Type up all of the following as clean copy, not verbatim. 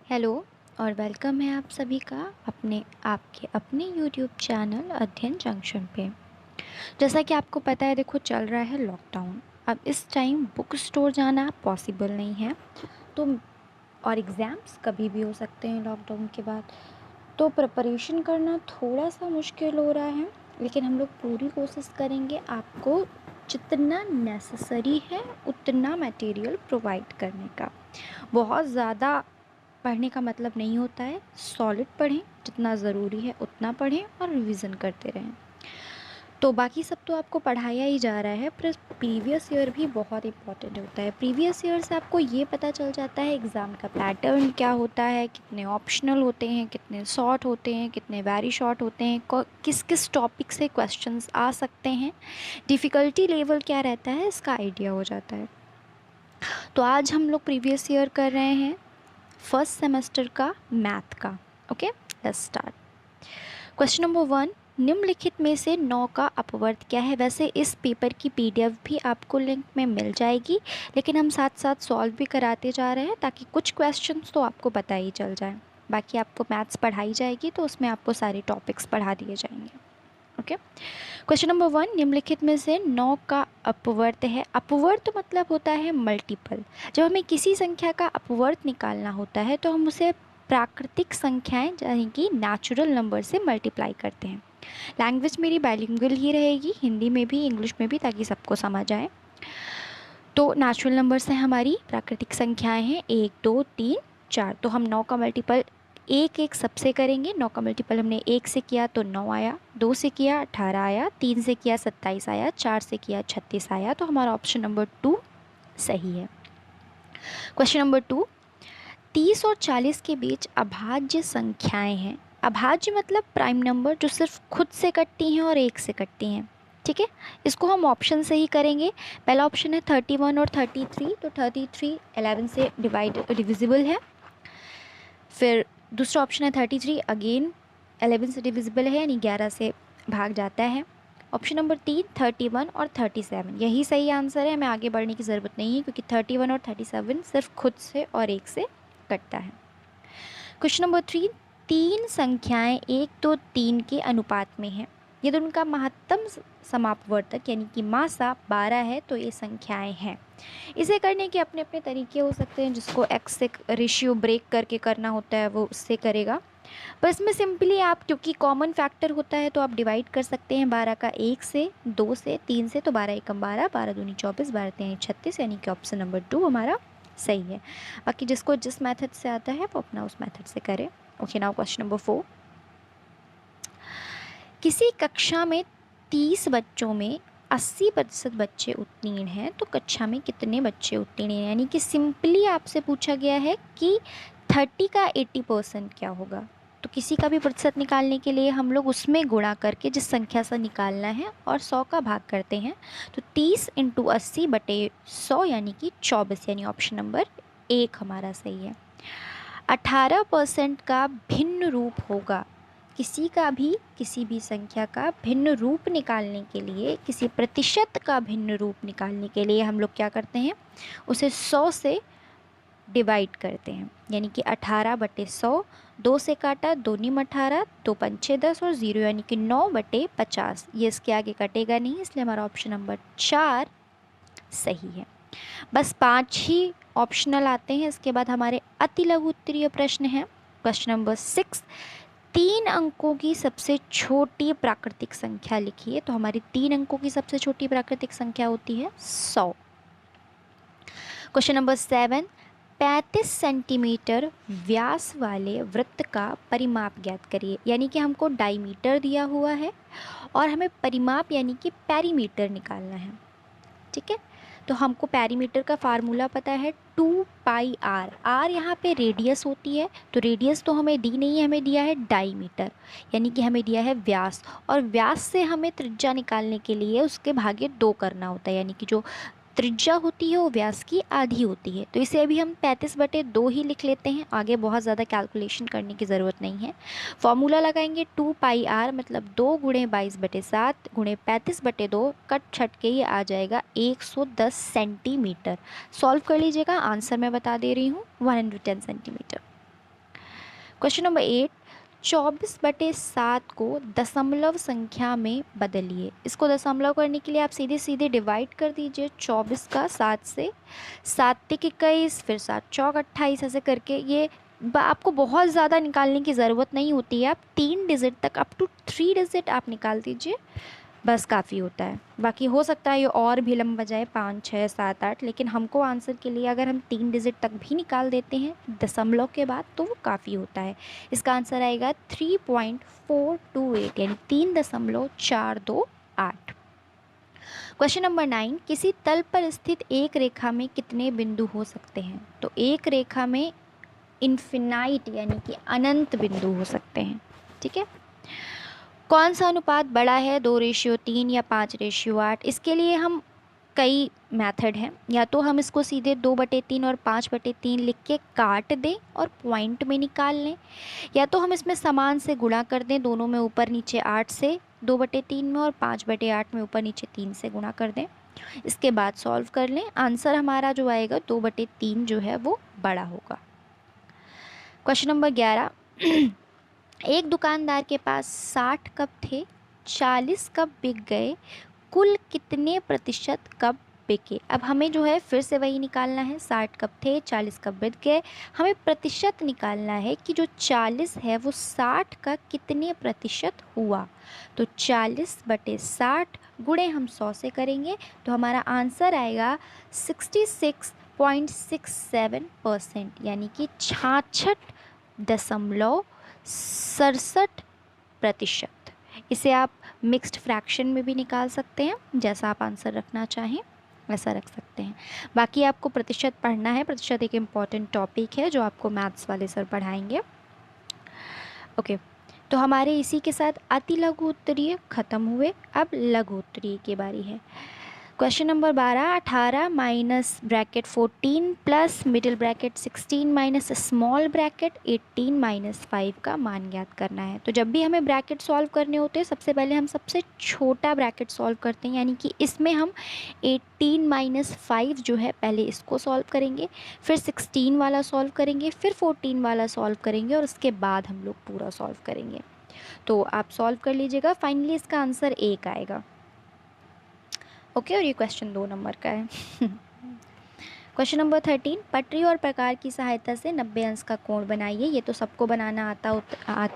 Hello और welcome है आप सभी का आपके अपने यूट्यूब चैनल अध्ययन जंक्शन पे। जैसा कि आपको पता है, देखो चल रहा है लॉकडाउन। अब इस टाइम बुक स्टोर जाना पॉसिबल नहीं है, तो और एग्ज़ाम्स कभी भी हो सकते हैं लॉकडाउन के बाद। तो प्रिपरेशन करना थोड़ा सा मुश्किल हो रहा है, लेकिन हम लोग पूरी कोशिश करेंगे आपको जितना नेसेसरी है उतना मटेरियल प्रोवाइड करने का। बहुत ज़्यादा पढ़ने का मतलब नहीं होता है, सॉलिड पढ़ें, जितना ज़रूरी है उतना पढ़ें और रिवीजन करते रहें। तो बाकी सब तो आपको पढ़ाया ही जा रहा है, पर प्रीवियस ईयर भी बहुत इंपॉर्टेंट होता है। प्रीवियस ईयर से आपको ये पता चल जाता है एग्ज़ाम का पैटर्न क्या होता है, कितने ऑप्शनल होते हैं, कितने शॉर्ट होते हैं, कितने वेरी शॉर्ट होते हैं, किस किस टॉपिक से क्वेश्चंस आ सकते हैं, डिफ़िकल्टी लेवल क्या रहता है, इसका आइडिया हो जाता है। तो आज हम लोग प्रीवियस ईयर कर रहे हैं फर्स्ट सेमेस्टर का मैथ का। Okay, let's start. Question number 1, निम्नलिखित में से 9 का अपवर्त क्या है। वैसे इस पेपर की पीडीएफ भी आपको लिंक में मिल जाएगी, लेकिन हम साथ साथ सॉल्व भी कराते जा रहे हैं ताकि कुछ क्वेश्चंस तो आपको पता ही चल जाए। बाकी आपको मैथ्स पढ़ाई जाएगी तो उसमें आपको सारे टॉपिक्स पढ़ा दिए जाएंगे। ओके, क्वेश्चन नंबर 1, निम्नलिखित में से 9 का अपवर्त है। अपवर्त मतलब होता है मल्टीपल। जब हमें किसी संख्या का अपवर्त निकालना होता है तो हम उसे प्राकृतिक संख्याएं यानी कि नेचुरल नंबर से मल्टीप्लाई करते हैं। लैंग्वेज मेरी बाइलिंगुअल ही रहेगी, हिंदी में भी इंग्लिश में भी, ताकि सबको समझ आए। तो नेचुरल नंबर से हमारी प्राकृतिक संख्याएं हैं 1 2 3 4। तो हम 9 का मल्टीपल एक एक सबसे करेंगे। 9 का मल्टीपल हमने 1 से किया तो 9 आया, 2 से किया 18 आया, 3 से किया 27 आया, 4 से किया 36 आया। तो हमारा ऑप्शन नंबर 2 सही है। क्वेश्चन नंबर 2, 30 और 40 के बीच अभाज्य संख्याएं हैं। अभाज्य मतलब प्राइम नंबर जो सिर्फ खुद से कटती हैं और 1 से कटती हैं। ठीक है, इसको हम ऑप्शन से ही करेंगे। पहला ऑप्शन है 31 और 33, तो 33 11 से डिविजिबल है। फिर दूसरा ऑप्शन है 33, अगेन 11 से डिविजिबल है, यानी 11 से भाग जाता है। ऑप्शन नंबर 3 31 और 37, यही सही आंसर है। हमें आगे बढ़ने की ज़रूरत नहीं है क्योंकि 31 और 37 सिर्फ खुद से और 1 से कटता है। क्वेश्चन नंबर 3, तीन संख्याएं 1 2 3 के अनुपात में हैं। यदि उनका महत्तम समापवर्तक यानी कि मासा 12 है तो ये संख्याएं हैं। इसे करने के अपने अपने तरीके हो सकते हैं। जिसको एक्स से रेशियो ब्रेक करके करना होता है वो उससे करेगा, पर इसमें सिंपली आप, क्योंकि कॉमन फैक्टर होता है, तो आप डिवाइड कर सकते हैं 12 का 1 से, 2 से, 3 से। तो 12 एकम 12, 12 दूनी 24, 12 तेरह 36, यानी कि ऑप्शन नंबर 2 हमारा सही है। बाकी जिसको जिस मेथड से आता है वो अपना उस मेथड से करे। ओके, नाउ क्वेश्चन नंबर 4, किसी कक्षा में 30 बच्चों में 80% बच्चे उत्तीर्ण हैं, तो कक्षा में कितने बच्चे उत्तीर्ण हैं। यानी कि सिंपली आपसे पूछा गया है कि 30 का 80% क्या होगा। तो किसी का भी प्रतिशत निकालने के लिए हम लोग उसमें गुणा करके जिस संख्या से निकालना है और 100 का भाग करते हैं। तो 30 इंटू 80 बटे 100 यानी कि 24, यानी ऑप्शन नंबर 1 हमारा सही है। 18% का भिन्न रूप होगा। किसी भी संख्या का भिन्न रूप निकालने के लिए, किसी प्रतिशत का भिन्न रूप निकालने के लिए हम लोग क्या करते हैं, उसे 100 से डिवाइड करते हैं। यानी कि 18 बटे 100, 2 से काटा, 2 निम 18, 2 पंचे 10 और 0 यानी कि 9 बटे 50। ये इसके आगे कटेगा नहीं, इसलिए हमारा ऑप्शन नंबर 4 सही है। बस 5 ही ऑप्शनल आते हैं। इसके बाद हमारे अति लघु उत्तरीय प्रश्न हैं। क्वेश्चन नंबर 6, 3 अंकों की सबसे छोटी प्राकृतिक संख्या लिखिए। तो हमारी 3 अंकों की सबसे छोटी प्राकृतिक संख्या होती है 100। क्वेश्चन नंबर 7, 35 सेंटीमीटर व्यास वाले वृत्त का परिमाप ज्ञात करिए। यानी कि हमको डायमीटर दिया हुआ है और हमें परिमाप यानी कि पेरीमीटर निकालना है। ठीक है, तो हमको पेरीमीटर का फार्मूला पता है 2 पाई आर। आर यहाँ पे रेडियस होती है, तो रेडियस तो हमें दी नहीं है, हमें दिया है डायमीटर, यानी कि हमें दिया है व्यास। और व्यास से हमें त्रिज्या निकालने के लिए उसके भागे 2 करना होता है, यानी कि जो त्रिज्या होती है वो व्यास की आधी होती है। तो इसे अभी हम 35 बटे 2 ही लिख लेते हैं, आगे बहुत ज़्यादा कैलकुलेशन करने की ज़रूरत नहीं है। फॉर्मूला लगाएंगे 2 पाई आर मतलब 2 गुणे 22 बटे 7 गुणे 35 बटे 2, कट छट के ये आ जाएगा 110 सेंटीमीटर। सॉल्व कर लीजिएगा, आंसर मैं बता दे रही हूँ 110 सेंटीमीटर। क्वेश्चन नंबर 8, 24/7 को दशमलव संख्या में बदलिए। इसको दशमलव करने के लिए आप सीधे सीधे डिवाइड कर दीजिए 24 का 7 से, 7 तिक 21, फिर 7 चौक 28, ऐसे करके ये आपको बहुत ज़्यादा निकालने की ज़रूरत नहीं होती है। आप 3 डिजिट तक, अप टू 3 डिजिट आप निकाल दीजिए, बस काफ़ी होता है। बाकी हो सकता है ये और भी लंबा जाए, 5, 6, 7, 8, लेकिन हमको आंसर के लिए अगर हम 3 डिजिट तक भी निकाल देते हैं दशमलव के बाद तो वो काफ़ी होता है। इसका आंसर आएगा 3.428 यानी 3.428। क्वेश्चन नंबर 9, किसी तल पर स्थित एक रेखा में कितने बिंदु हो सकते हैं? तो एक रेखा में इन्फिनाइट यानी कि अनंत बिंदु हो सकते हैं। ठीक है, कौन सा अनुपात बड़ा है, 2:3 या 5:8? इसके लिए हम कई मेथड हैं। या तो हम इसको सीधे 2/3 और 5/3 लिख के काट दें और पॉइंट में निकाल लें, या तो हम इसमें समान से गुणा कर दें, दोनों में ऊपर नीचे 8 से 2/3 में, और 5/8 में ऊपर नीचे 3 से गुणा कर दें। इसके बाद सॉल्व कर लें, आंसर हमारा जो आएगा 2/3 जो है वो बड़ा होगा। क्वेश्चन नंबर 11, एक दुकानदार के पास 60 कप थे, 40 कप बिक गए, कुल कितने प्रतिशत कप बिके? अब हमें जो है फिर से वही निकालना है, 60 कप थे, 40 कप बिक गए, हमें प्रतिशत निकालना है कि जो 40 है वो 60 का कितने प्रतिशत हुआ। तो 40/60 गुणे हम 100 से करेंगे तो हमारा आंसर आएगा 66.67%, यानी कि 66.67%। इसे आप मिक्स्ड फ्रैक्शन में भी निकाल सकते हैं, जैसा आप आंसर रखना चाहें वैसा रख सकते हैं। बाकी आपको प्रतिशत पढ़ना है, प्रतिशत एक इम्पॉर्टेंट टॉपिक है जो आपको मैथ्स वाले सर पढ़ाएंगे। ओके, तो हमारे इसी के साथ अति लघु उत्तरीय ख़त्म हुए। अब लघु उत्तरीय की बारी है। Question number 12, 18 minus bracket 14 plus middle bracket 16 minus small bracket 18 minus 5 का मान ज्ञात करना है। तो जब भी हमें ब्रैकेट सॉल्व करने होते हैं सबसे पहले हम सबसे छोटा ब्रैकेट सॉल्व करते हैं, यानी कि इसमें हम 18 माइनस 5 जो है पहले इसको सॉल्व करेंगे, फिर 16 वाला सॉल्व करेंगे, फिर 14 वाला सॉल्व करेंगे और उसके बाद हम लोग पूरा सॉल्व करेंगे। तो आप सॉल्व कर लीजिएगा, फाइनली इसका आंसर 1 आएगा। ओके, और ये क्वेश्चन 2 नंबर का है। क्वेश्चन नंबर 13, पटरी और प्रकार की सहायता से 90 अंश का कोण बनाइए। ये तो सबको बनाना आता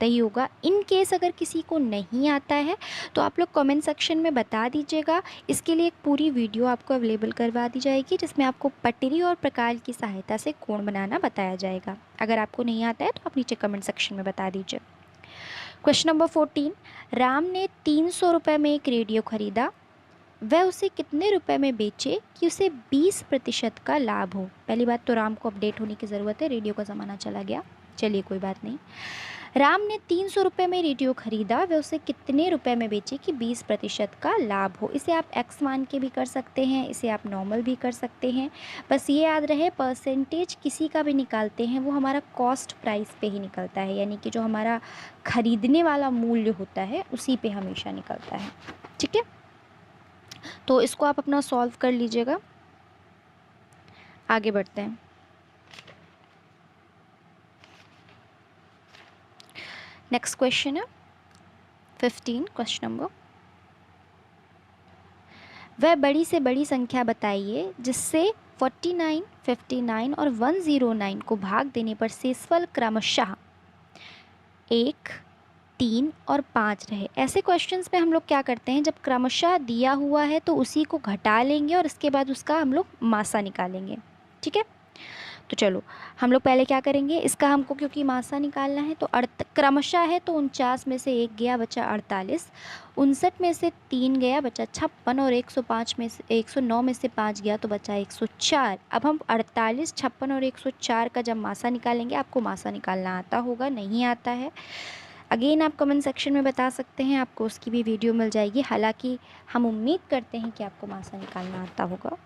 ही होगा। इन केस अगर किसी को नहीं आता है तो आप लोग कमेंट सेक्शन में बता दीजिएगा। इसके लिए एक पूरी वीडियो आपको अवेलेबल करवा दी जाएगी जिसमें आपको पटरी और प्रकार की सहायता से कोण बनाना बताया जाएगा। अगर आपको नहीं आता है तो आप नीचे कमेंट सेक्शन में बता दीजिए। क्वेश्चन नंबर 14, राम ने 300 रुपये में एक रेडियो खरीदा, वह उसे कितने रुपए में बेचे कि उसे 20% का लाभ हो? पहली बात तो राम को अपडेट होने की ज़रूरत है, रेडियो का ज़माना चला गया। चलिए कोई बात नहीं। राम ने 300 रुपये में रेडियो खरीदा, वह उसे कितने रुपए में बेचे कि 20% का लाभ हो? इसे आप एक्स मान के भी कर सकते हैं, इसे आप नॉर्मल भी कर सकते हैं। बस ये याद रहे, परसेंटेज किसी का भी निकालते हैं वो हमारा कॉस्ट प्राइस पे ही निकलता है, यानी कि जो हमारा खरीदने वाला मूल्य होता है उसी पे हमेशा निकलता है। ठीक है, तो इसको आप अपना सॉल्व कर लीजिएगा। आगे बढ़ते हैं। नेक्स्ट क्वेश्चन है 15, क्वेश्चन नंबर, वह बड़ी से बड़ी संख्या बताइए जिससे 49, 59 और 109 को भाग देने पर शेषफल क्रमशः 1, 3 और 5 रहे। ऐसे क्वेश्चंस में हम लोग क्या करते हैं, जब क्रमशः दिया हुआ है तो उसी को घटा लेंगे और इसके बाद उसका हम लोग मासा निकालेंगे। ठीक है, तो चलो हम लोग पहले क्या करेंगे, इसका हमको क्योंकि मासा निकालना है तो क्रमशः है तो 49 में से 1 गया बचा 48, 59 में से 3 गया बचा 56 और 105 में से 109 में से 5 गया तो बचा 104। अब हम 48, 56 और 104 का जब मासा निकालेंगे, आपको मासा निकालना आता होगा, नहीं आता है अगेन आप कमेंट सेक्शन में बता सकते हैं, आपको उसकी भी वीडियो मिल जाएगी। हालांकि हम उम्मीद करते हैं कि आपको मासा निकालना आता होगा।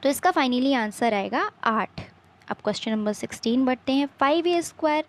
तो इसका फाइनली आंसर आएगा 8। अब क्वेश्चन नंबर 16 बढ़ते हैं। 5a²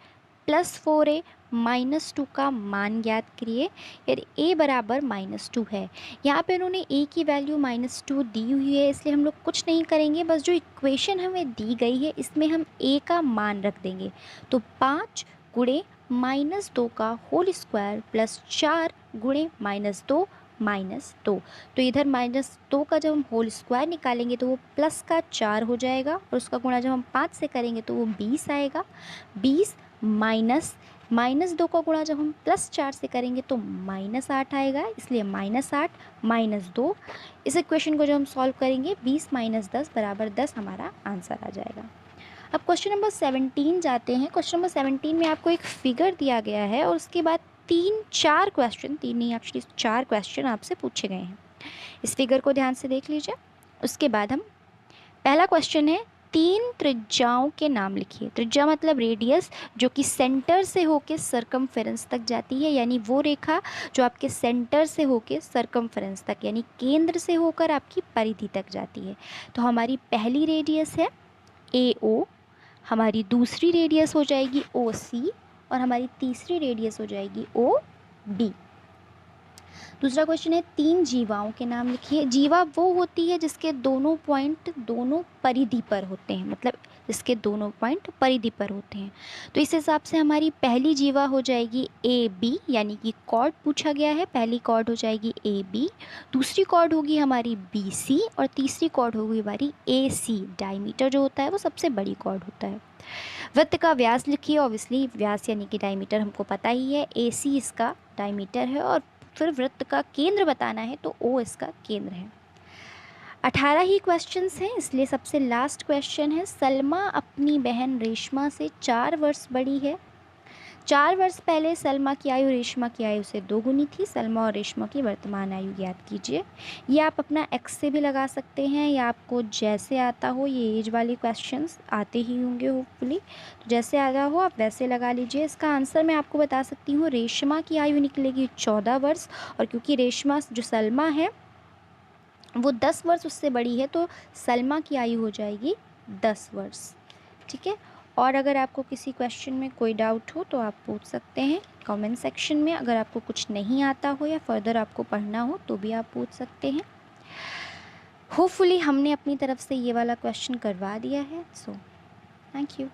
+ 4a -2 का मान ज्ञात करिए। यदि a बराबर -2 है, यहाँ पे उन्होंने a की वैल्यू -2 दी हुई है, इसलिए हम लोग कुछ नहीं करेंगे, बस जो इक्वेशन हमें दी गई है इसमें हम a का मान रख देंगे। तो 5 गुणे -2 का होल स्क्वायर प्लस 4 गुणे -2 -2। तो इधर -2 का जब हम होल स्क्वायर निकालेंगे तो वो प्लस का 4 हो जाएगा, और उसका गुणा जब हम 5 से करेंगे तो वो 20 आएगा। 20 -2 का गुणा जब हम +4 से करेंगे तो -8 आएगा, इसलिए -8 -2। इस इक्वेशन को जब हम सॉल्व करेंगे 20 - 10 बराबर 10 हमारा आंसर आ जाएगा। अब क्वेश्चन नंबर 17 जाते हैं। क्वेश्चन नंबर 17 में आपको एक फिगर दिया गया है और उसके बाद 4 क्वेश्चन आपसे पूछे गए हैं। इस फिगर को ध्यान से देख लीजिए। उसके बाद हम पहला क्वेश्चन है, 3 त्रिज्याओं के नाम लिखिए। त्रिज्या मतलब रेडियस, जो कि सेंटर से होके सरकमफेरेंस तक जाती है, यानी वो रेखा जो आपके सेंटर से होके सरकमफेरेंस तक यानी केंद्र से होकर आपकी परिधि तक जाती है। तो हमारी पहली रेडियस है AO, हमारी दूसरी रेडियस हो जाएगी OC, और हमारी तीसरी रेडियस हो जाएगी OD। दूसरा क्वेश्चन है, 3 जीवाओं के नाम लिखिए। जीवा वो होती है जिसके दोनों पॉइंट दोनों परिधि पर होते हैं, मतलब जिसके दोनों पॉइंट परिधि पर होते हैं। तो इस हिसाब से हमारी पहली जीवा हो जाएगी AB, यानी कि कॉर्ड पूछा गया है, पहली कॉर्ड हो जाएगी AB, दूसरी कॉर्ड होगी हमारी BC, और तीसरी कॉर्ड होगी हमारी AC। डायमीटर जो होता है वो सबसे बड़ी कॉर्ड होता है। वृत्त का व्यास लिखिए। ऑब्वियसली व्यास यानी कि डायमीटर हमको पता ही है, AC इसका डायमीटर है, और फिर वृत्त का केंद्र बताना है तो O इसका केंद्र है। 18 ही क्वेश्चंस हैं, इसलिए सबसे लास्ट क्वेश्चन है, सलमा अपनी बहन रेशमा से 4 वर्ष बड़ी है। 4 वर्ष पहले सलमा की आयु रेशमा की आयु से 2 गुनी थी। सलमा और रेशमा की वर्तमान आयु ज्ञात कीजिए। ये आप अपना एक्स से भी लगा सकते हैं, या आपको जैसे आता हो, ये एज वाले क्वेश्चंस आते ही होंगे होपफुली, तो जैसे आता हो आप वैसे लगा लीजिए। इसका आंसर मैं आपको बता सकती हूँ, रेशमा की आयु निकलेगी 14 वर्ष, और क्योंकि रेशमा जो सलमा है वो 10 वर्ष उससे बड़ी है, तो सलमा की आयु हो जाएगी 10 वर्ष। ठीक है। और अगर आपको किसी क्वेश्चन में कोई डाउट हो तो आप पूछ सकते हैं कमेंट सेक्शन में। अगर आपको कुछ नहीं आता हो या फर्दर आपको पढ़ना हो तो भी आप पूछ सकते हैं। होपफुली हमने अपनी तरफ से ये वाला क्वेश्चन करवा दिया है। So thank you.